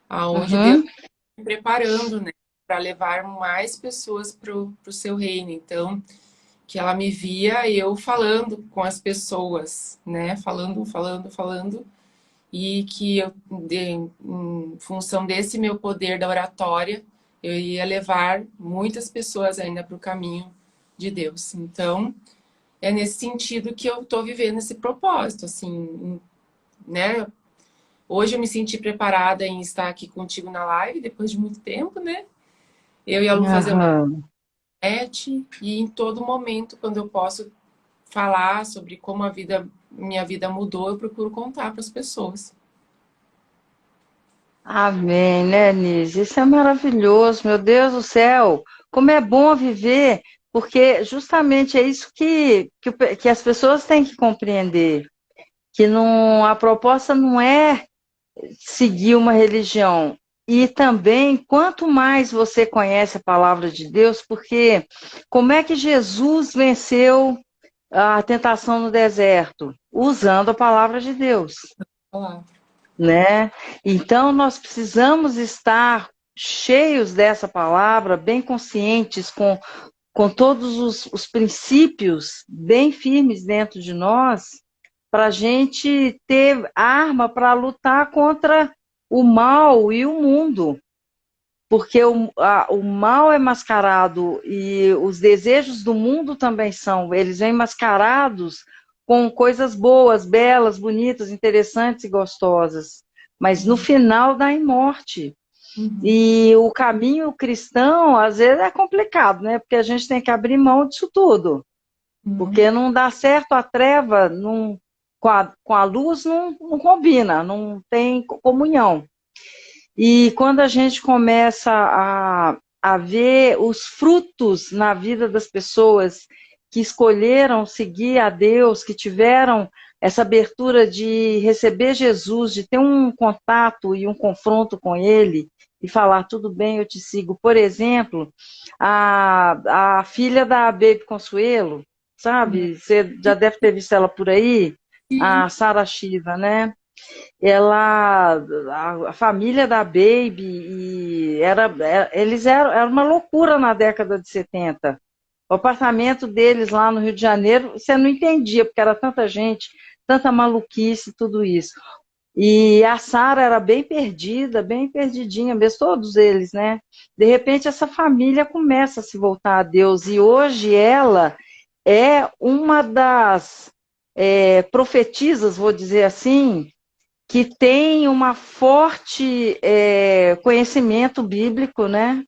[SPEAKER 2] aonde Deus
[SPEAKER 1] Uhum.
[SPEAKER 2] está me preparando, né? Para levar mais pessoas para o seu reino. Então, que ela me via eu falando com as pessoas, né? Falando, falando, falando. E que eu, em função desse meu poder da oratória, eu ia levar muitas pessoas ainda para o caminho de Deus. Então, é nesse sentido que eu estou vivendo esse propósito, assim, né? Hoje eu me senti preparada em estar aqui contigo na live, depois de muito tempo, né? Eu e a Lu fazemos
[SPEAKER 1] Aham.
[SPEAKER 2] net e em todo momento, quando eu posso falar sobre como minha vida mudou, eu procuro contar para as pessoas.
[SPEAKER 1] Amém, né, Nise? Isso é maravilhoso, meu Deus do céu. Como é bom viver, porque justamente é isso que as pessoas têm que compreender, que não, a proposta não é seguir uma religião. E também, quanto mais você conhece a palavra de Deus, porque como é que Jesus venceu a tentação no deserto? Usando a palavra de Deus,
[SPEAKER 2] Olá.
[SPEAKER 1] né? Então, nós precisamos estar cheios dessa palavra, bem conscientes, com todos os princípios bem firmes dentro de nós, para a gente ter arma para lutar contra o mal e o mundo. Porque o mal é mascarado e os desejos do mundo também são, eles vêm mascarados com coisas boas, belas, bonitas, interessantes e gostosas. Mas no
[SPEAKER 2] Uhum.
[SPEAKER 1] final dá em morte.
[SPEAKER 2] Uhum.
[SPEAKER 1] E o caminho cristão, às vezes, é complicado, né? Porque a gente tem que abrir mão disso tudo.
[SPEAKER 2] Uhum.
[SPEAKER 1] Porque não dá certo a treva, não, com a luz não combina, não tem comunhão. E quando a gente começa a ver os frutos na vida das pessoas que escolheram seguir a Deus, que tiveram essa abertura de receber Jesus, de ter um contato e um confronto com Ele, e falar, tudo bem, eu te sigo. Por exemplo, a filha da Baby Consuelo,
[SPEAKER 2] Uhum.
[SPEAKER 1] sabe? Você já deve ter visto ela por aí,
[SPEAKER 2] Sim.
[SPEAKER 1] a Sara Shiva, né? Ela, a família da Baby, eles era uma loucura na década de 70. O apartamento deles lá no Rio de Janeiro, você não entendia, porque era tanta gente, tanta maluquice, tudo isso. E a Sara era bem perdida, bem perdidinha, mesmo todos eles, né? De repente, essa família começa a se voltar a Deus, e hoje ela é uma das profetisas, vou dizer assim, que tem uma forte conhecimento bíblico, né?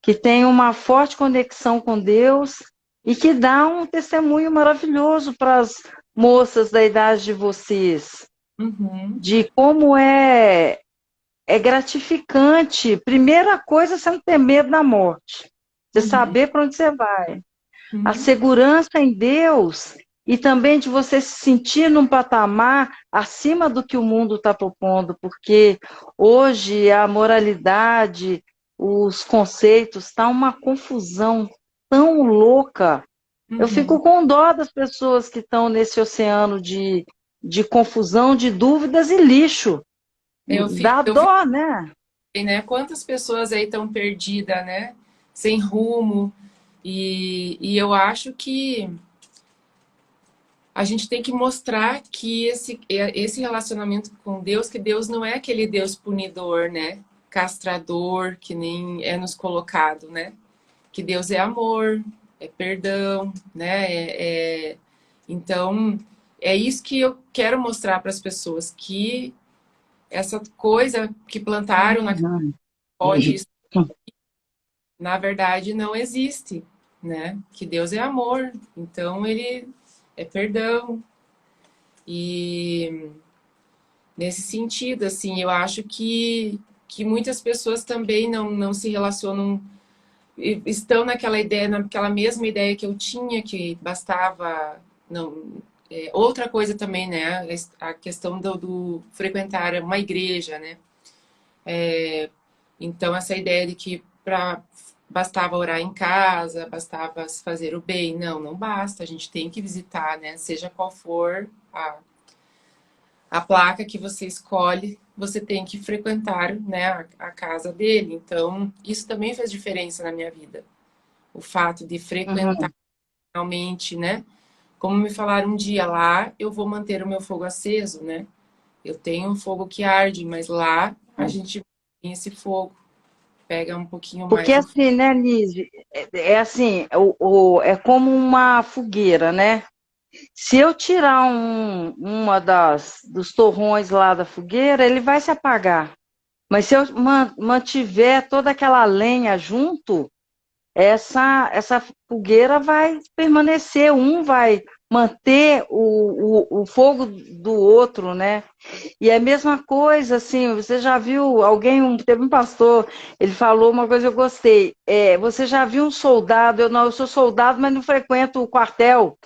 [SPEAKER 1] Que tem uma forte conexão com Deus e que dá um testemunho maravilhoso para as moças da idade de vocês,
[SPEAKER 2] Uhum.
[SPEAKER 1] de como é gratificante. Primeira coisa, você não ter medo da morte, você
[SPEAKER 2] Uhum.
[SPEAKER 1] saber para onde você vai. A
[SPEAKER 2] Uhum.
[SPEAKER 1] segurança em Deus e também de você se sentir num patamar acima do que o mundo está propondo, porque hoje a moralidade, os conceitos, está uma confusão tão louca. Eu fico
[SPEAKER 2] Uhum.
[SPEAKER 1] com dó das pessoas que estão nesse oceano de confusão, de dúvidas e lixo. Dá
[SPEAKER 2] Eu fico,
[SPEAKER 1] dó, né?
[SPEAKER 2] né? Quantas pessoas aí estão perdidas, né? Sem rumo. E eu acho que a gente tem que mostrar que esse relacionamento com Deus, que Deus não é aquele Deus punidor, né? Castrador, que nem é nos colocado, né? Que Deus é amor, é perdão, né? Então, é isso que eu quero mostrar para as pessoas, que essa coisa que plantaram na
[SPEAKER 1] Uhum.
[SPEAKER 2] pode, na verdade, não existe. né? Que Deus é amor, então ele é perdão. E nesse sentido, assim, eu acho que muitas pessoas também não se relacionam, estão naquela ideia, naquela mesma ideia que eu tinha, que bastava. Não, outra coisa também, né? A questão do frequentar uma igreja, né? Então, essa ideia de que bastava orar em casa, bastava fazer o bem. Não basta. A gente tem que visitar, né? Seja qual for a placa que você escolhe, você tem que frequentar, né, a casa dele. Então, isso também fez diferença na minha vida. O fato de frequentar
[SPEAKER 1] Uhum.
[SPEAKER 2] realmente, né? Como me falaram um dia lá, eu vou manter o meu fogo aceso, né? Eu tenho um fogo que arde, mas lá a gente tem esse fogo, pega um pouquinho
[SPEAKER 1] Porque
[SPEAKER 2] mais o
[SPEAKER 1] assim, né, Nise, é assim, é como uma fogueira, né? Se eu tirar uma dos torrões lá da fogueira, ele vai se apagar. Mas se eu mantiver toda aquela lenha junto, essa fogueira vai permanecer, um vai manter o fogo do outro, né? E é a mesma coisa, assim, você já viu alguém, teve um pastor, ele falou uma coisa que eu gostei, você já viu um soldado, eu sou soldado, mas não frequento o quartel,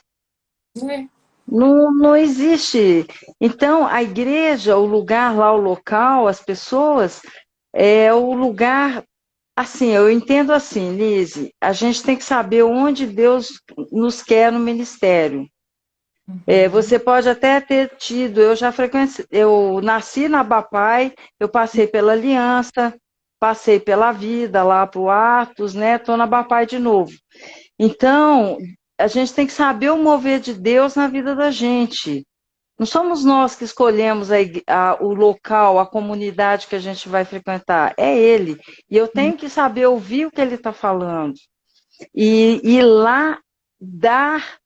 [SPEAKER 2] né?
[SPEAKER 1] não existe. Então, a igreja, o lugar lá, o local, as pessoas, é o lugar. Assim, eu entendo assim, Lise, a gente tem que saber onde Deus nos quer no ministério.
[SPEAKER 2] Uhum.
[SPEAKER 1] Você pode até ter tido, eu já frequentei, eu nasci na Bapai, eu passei pela Aliança, passei pela vida lá para o Atos, né? Estou na Bapai de novo. Então, a gente tem que saber o mover de Deus na vida da gente. Não somos nós que escolhemos o local, a comunidade que a gente vai frequentar, é Ele. E eu tenho que saber ouvir o que Ele está falando. E ir lá dar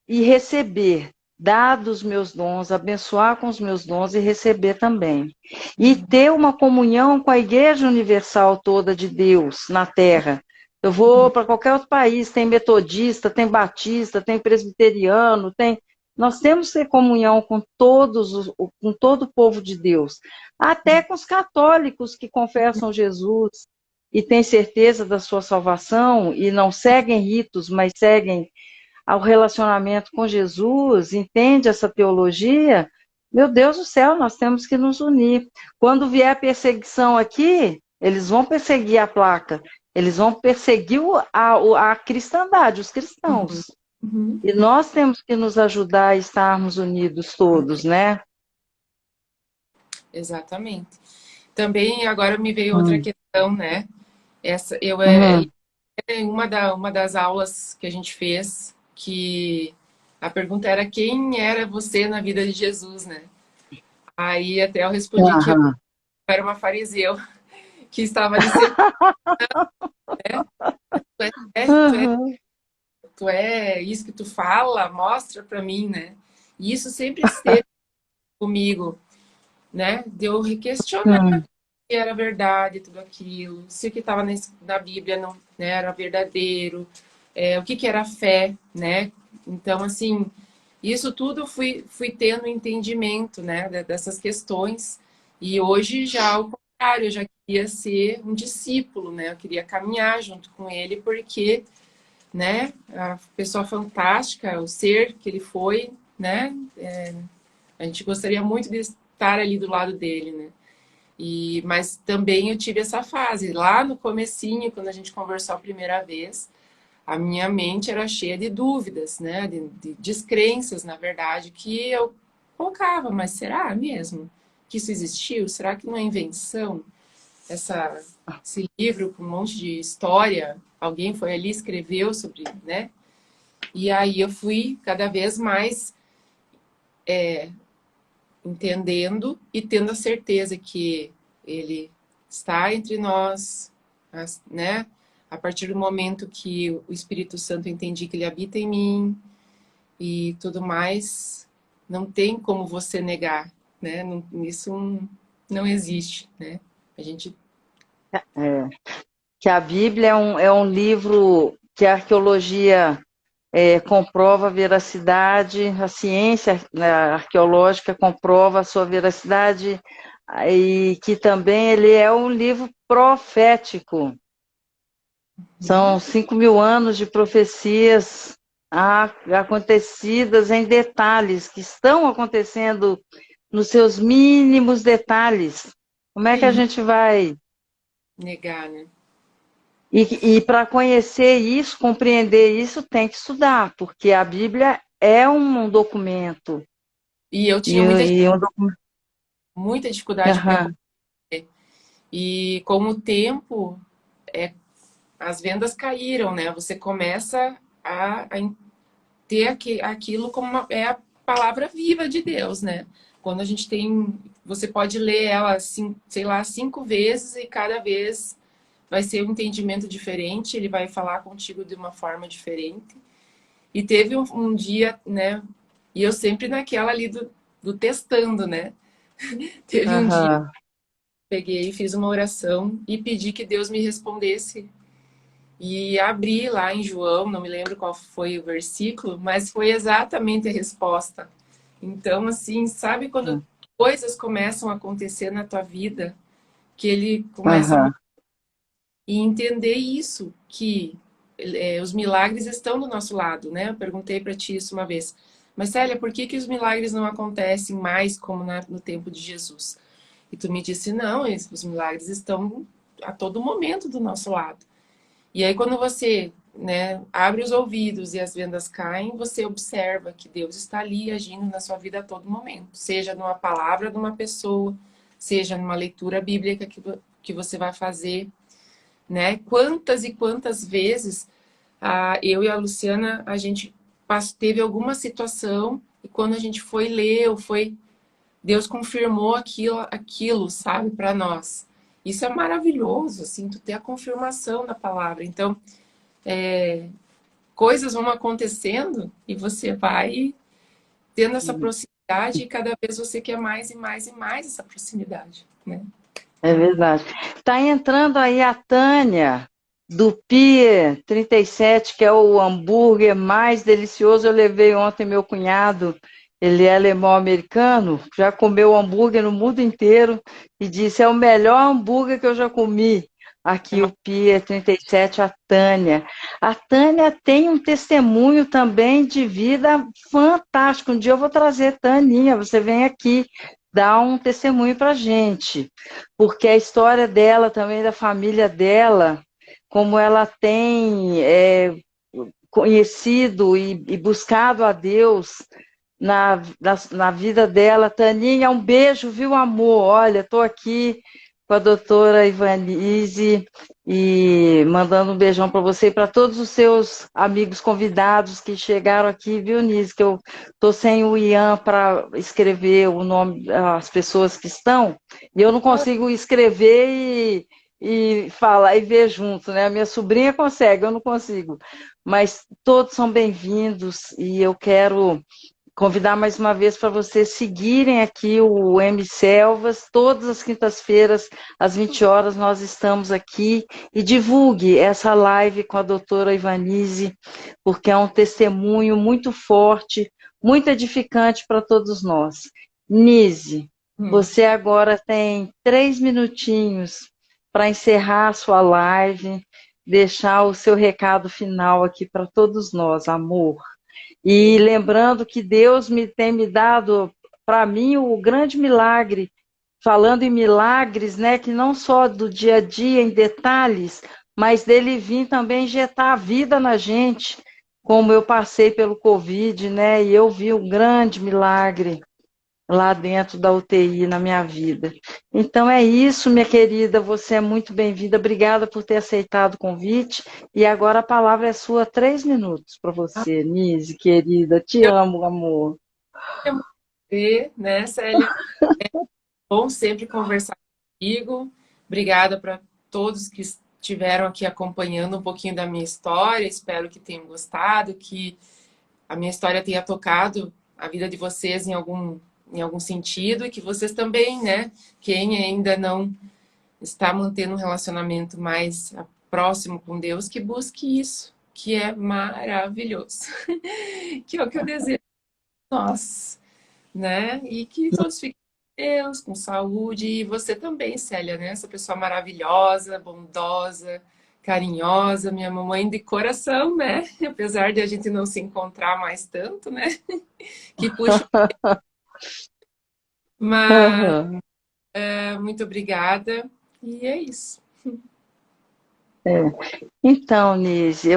[SPEAKER 1] e receber. Dar dos meus dons, abençoar com os meus dons e receber também. E ter uma comunhão com a Igreja Universal toda de Deus na Terra. Eu vou para qualquer outro país, tem metodista, tem batista, tem presbiteriano, tem. Nós temos que ter comunhão com com todo o povo de Deus, até com os católicos que confessam Jesus e têm certeza da sua salvação e não seguem ritos, mas seguem ao relacionamento com Jesus, entende essa teologia, meu Deus do céu, nós temos que nos unir. Quando vier perseguição aqui, eles vão perseguir a placa, eles vão perseguir a cristandade, os
[SPEAKER 2] Uhum.
[SPEAKER 1] cristãos.
[SPEAKER 2] Uhum.
[SPEAKER 1] E nós temos que nos ajudar a estarmos unidos todos, né?
[SPEAKER 2] Exatamente. Também agora me veio outra
[SPEAKER 1] Hum,
[SPEAKER 2] questão, né? Essa,
[SPEAKER 1] uhum,
[SPEAKER 2] uma das aulas que a gente fez, que a pergunta era quem era você na vida de Jesus, né? Aí até eu respondi que eu
[SPEAKER 1] aham,
[SPEAKER 2] era uma fariseu, que estava ali sempre, tu é,
[SPEAKER 1] uhum,
[SPEAKER 2] tu é isso que tu fala, mostra pra mim, né? E isso sempre esteve comigo, né? De eu questionar
[SPEAKER 1] hum,
[SPEAKER 2] se era verdade tudo aquilo, se o que estava na Bíblia não, né, era verdadeiro, o que que era fé, né? Então, assim, isso tudo eu fui tendo entendimento, né, dessas questões. E hoje já ao contrário, eu já queria ser um discípulo, né? Eu queria caminhar junto com ele porque, né, a pessoa fantástica, o ser que ele foi, né? A gente gostaria muito de estar ali do lado dele, né? Mas também eu tive essa fase lá no comecinho, quando a gente conversou a primeira vez, a minha mente era cheia de dúvidas, né, de descrenças, na verdade, que eu colocava, mas será mesmo que isso existiu? Será que não é invenção? Essa, esse livro com um monte de história, alguém foi ali e escreveu sobre, né? E aí eu fui cada vez mais entendendo e tendo a certeza que ele está entre nós, né? A partir do momento que o Espírito Santo entendi que ele habita em mim e tudo mais, não tem como você negar, né? Isso não existe, né? A gente
[SPEAKER 1] é. Que a Bíblia é um livro. que a arqueologia comprova a veracidade, a ciência, né, arqueológica comprova a sua veracidade, e que também ele é um livro profético. São 5.000 anos de profecias acontecidas em detalhes, que estão acontecendo nos seus mínimos detalhes. Como é que a
[SPEAKER 2] Sim,
[SPEAKER 1] gente vai...
[SPEAKER 2] negar, né?
[SPEAKER 1] E para conhecer isso, compreender isso, tem que estudar, porque a Bíblia é um documento.
[SPEAKER 2] E eu
[SPEAKER 1] E,
[SPEAKER 2] tinha
[SPEAKER 1] e um documento.
[SPEAKER 2] muita dificuldade para
[SPEAKER 1] Aham,
[SPEAKER 2] compreender. E com o tempo, as vendas caíram, né? Você começa a ter aquilo como é a palavra viva de Deus, né? Quando a gente tem, você pode ler ela, assim, sei lá, 5 vezes e cada vez vai ser um entendimento diferente, ele vai falar contigo de uma forma diferente. E teve um dia, né? E eu sempre naquela ali do testando, né? Teve um dia que
[SPEAKER 1] aham.
[SPEAKER 2] peguei, fiz uma oração e pedi que Deus me respondesse. E abri lá em João, não me lembro qual foi o versículo, mas foi exatamente a resposta. Então, assim, sabe quando coisas começam a acontecer na tua vida, que ele começa a
[SPEAKER 1] Aham.
[SPEAKER 2] e entender isso, que os milagres estão do nosso lado, né? Eu perguntei para ti isso uma vez. Mas, Célia, por que os milagres não acontecem mais como no tempo de Jesus? E tu me disse, não, os milagres estão a todo momento do nosso lado. E aí, quando você, né, abre os ouvidos e as vendas caem, você observa que Deus está ali agindo na sua vida a todo momento. Seja numa palavra de uma pessoa, seja numa leitura bíblica que você vai fazer, né? Quantas e quantas vezes eu e a Luciana, a gente teve alguma situação e quando a gente foi ler ou foi, Deus confirmou aquilo, sabe, para nós. Isso é maravilhoso, assim, tu ter a confirmação da palavra. Então, coisas vão acontecendo e você vai tendo essa proximidade e cada vez você quer mais e mais e mais essa proximidade, né?
[SPEAKER 1] É verdade. Está entrando aí a Tânia, do Pier 37, que é o hambúrguer mais delicioso. Eu levei ontem meu cunhado, ele é alemão-americano, já comeu hambúrguer no mundo inteiro e disse, é o melhor hambúrguer que eu já comi.
[SPEAKER 2] É
[SPEAKER 1] Aqui
[SPEAKER 2] uma
[SPEAKER 1] o Pier 37, a Tânia. A Tânia tem um testemunho também de vida fantástico. Um dia eu vou trazer, Taninha, você vem aqui dar um testemunho para a gente, porque a história dela também, da família dela, como ela tem conhecido e buscado a Deus na vida dela. Taninha, um beijo, viu, amor? Olha, estou aqui com a doutora Ivanise e mandando um beijão para você e para todos os seus amigos convidados que chegaram aqui, viu, Nise? Que eu estou sem o Ian para escrever o nome das pessoas que estão, e eu não consigo escrever e falar e ver junto, né? A minha sobrinha consegue, eu não consigo. Mas todos são bem-vindos e eu quero convidar mais uma vez para vocês seguirem aqui o M Selvas. Todas as quintas-feiras, às 20 horas, nós estamos aqui. E divulgue essa live com a doutora Ivanise, porque é um testemunho muito forte, muito edificante para todos nós. Nise,
[SPEAKER 2] Hum.
[SPEAKER 1] você agora tem 3 minutinhos para encerrar a sua live, deixar o seu recado final aqui para todos nós, amor. E lembrando que Deus tem me dado, para mim, o grande milagre, falando em milagres, né, que não só do dia a dia, em detalhes, mas dele vir também injetar a vida na gente, como eu passei pelo Covid, né, e eu vi um grande milagre lá dentro da UTI na minha vida. Então é isso, minha querida, você é muito bem-vinda, obrigada por ter aceitado o convite, e agora a palavra é sua, 3 minutos para você, Nise, querida, te
[SPEAKER 2] Eu
[SPEAKER 1] amo, amor.
[SPEAKER 2] queria ver, né, Célia? Bom sempre conversar contigo. Obrigada para todos que estiveram aqui acompanhando um pouquinho da minha história. Espero que tenham gostado, que a minha história tenha tocado a vida de vocês em algum sentido e que vocês também, né? Quem ainda não está mantendo um relacionamento mais próximo com Deus, que busque isso, que é maravilhoso, que é o que eu desejo para nós, né? E que todos fiquem com Deus, com saúde, e você também, Célia, né? Essa pessoa maravilhosa, bondosa, carinhosa, minha mamãe de coração, né? Apesar de a gente não se encontrar mais tanto, né? Que puxa, mas
[SPEAKER 1] Aham.
[SPEAKER 2] muito obrigada, e é isso.
[SPEAKER 1] É. Então, Nise,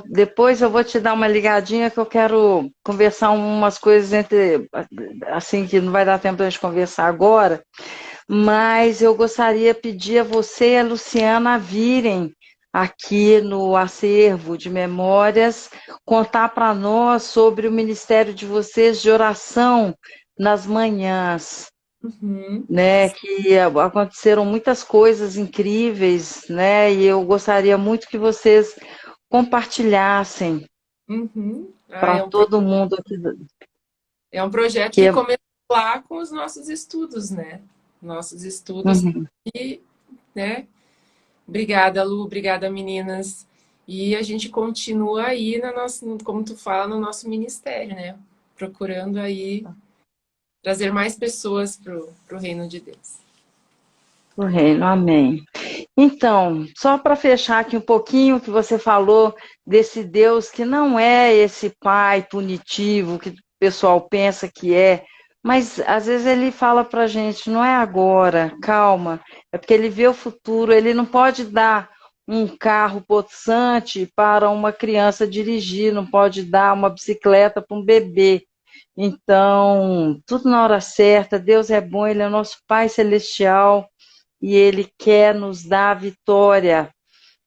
[SPEAKER 1] depois eu vou te dar uma ligadinha que eu quero conversar umas coisas assim, que não vai dar tempo de a gente conversar agora, mas eu gostaria de pedir a você e a Luciana virem aqui no acervo de memórias, contar para nós sobre o ministério de vocês de oração nas manhãs,
[SPEAKER 2] Uhum,
[SPEAKER 1] né, que aconteceram muitas coisas incríveis, né, e eu gostaria muito que vocês compartilhassem
[SPEAKER 2] uhum. Ah,
[SPEAKER 1] para todo mundo aqui.
[SPEAKER 2] é um projeto
[SPEAKER 1] Que
[SPEAKER 2] que
[SPEAKER 1] é-
[SPEAKER 2] começou lá com os nossos estudos, né? Nossos estudos
[SPEAKER 1] Uhum.
[SPEAKER 2] e, né? Obrigada, Lu, obrigada, meninas. E a gente continua aí na nossa, como tu fala, no nosso ministério, né? Procurando aí trazer mais pessoas pro reino de Deus.
[SPEAKER 1] O reino, amém. Então, só para fechar aqui um pouquinho que você falou desse Deus que não é esse pai punitivo que o pessoal pensa que é, mas às vezes ele fala para a gente, não é agora, calma, é porque ele vê o futuro, ele não pode dar um carro possante para uma criança dirigir, não pode dar uma bicicleta para um bebê. Então, tudo na hora certa, Deus é bom, Ele é o nosso Pai Celestial e Ele quer nos dar a vitória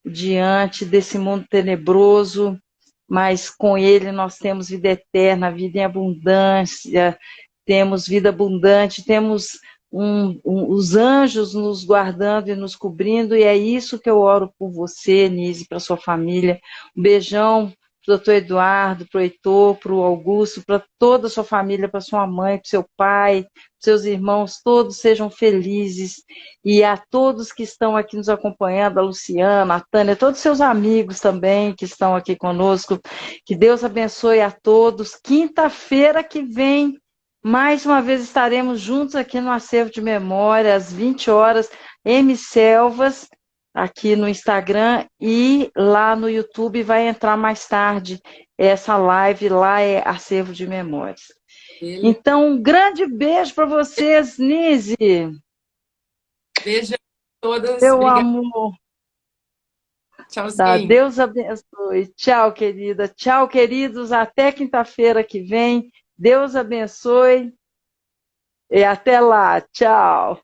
[SPEAKER 1] diante desse mundo tenebroso, mas com Ele nós temos vida eterna, vida em abundância, temos vida abundante, temos os anjos nos guardando e nos cobrindo, e é isso que eu oro por você, Nise, para sua família. Um beijão para o doutor Eduardo, para o Heitor, para o Augusto, para toda a sua família, para sua mãe, para seu pai, para seus irmãos, todos sejam felizes. E a todos que estão aqui nos acompanhando, a Luciana, a Tânia, todos os seus amigos também que estão aqui conosco, que Deus abençoe a todos. Quinta-feira que vem, mais uma vez estaremos juntos aqui no Acervo de Memória, às 20 horas, M. Selvas, aqui no Instagram e lá no YouTube vai entrar mais tarde essa live, lá é Acervo de Memórias.
[SPEAKER 2] Ele,
[SPEAKER 1] Então, um grande beijo para vocês, Nise.
[SPEAKER 2] beijo a todas,
[SPEAKER 1] Meu
[SPEAKER 2] obrigada,
[SPEAKER 1] amor. Tá,
[SPEAKER 2] tchauzinho.
[SPEAKER 1] Deus abençoe. Tchau, querida. Tchau, queridos. Até quinta-feira que vem. Deus abençoe e até lá. Tchau.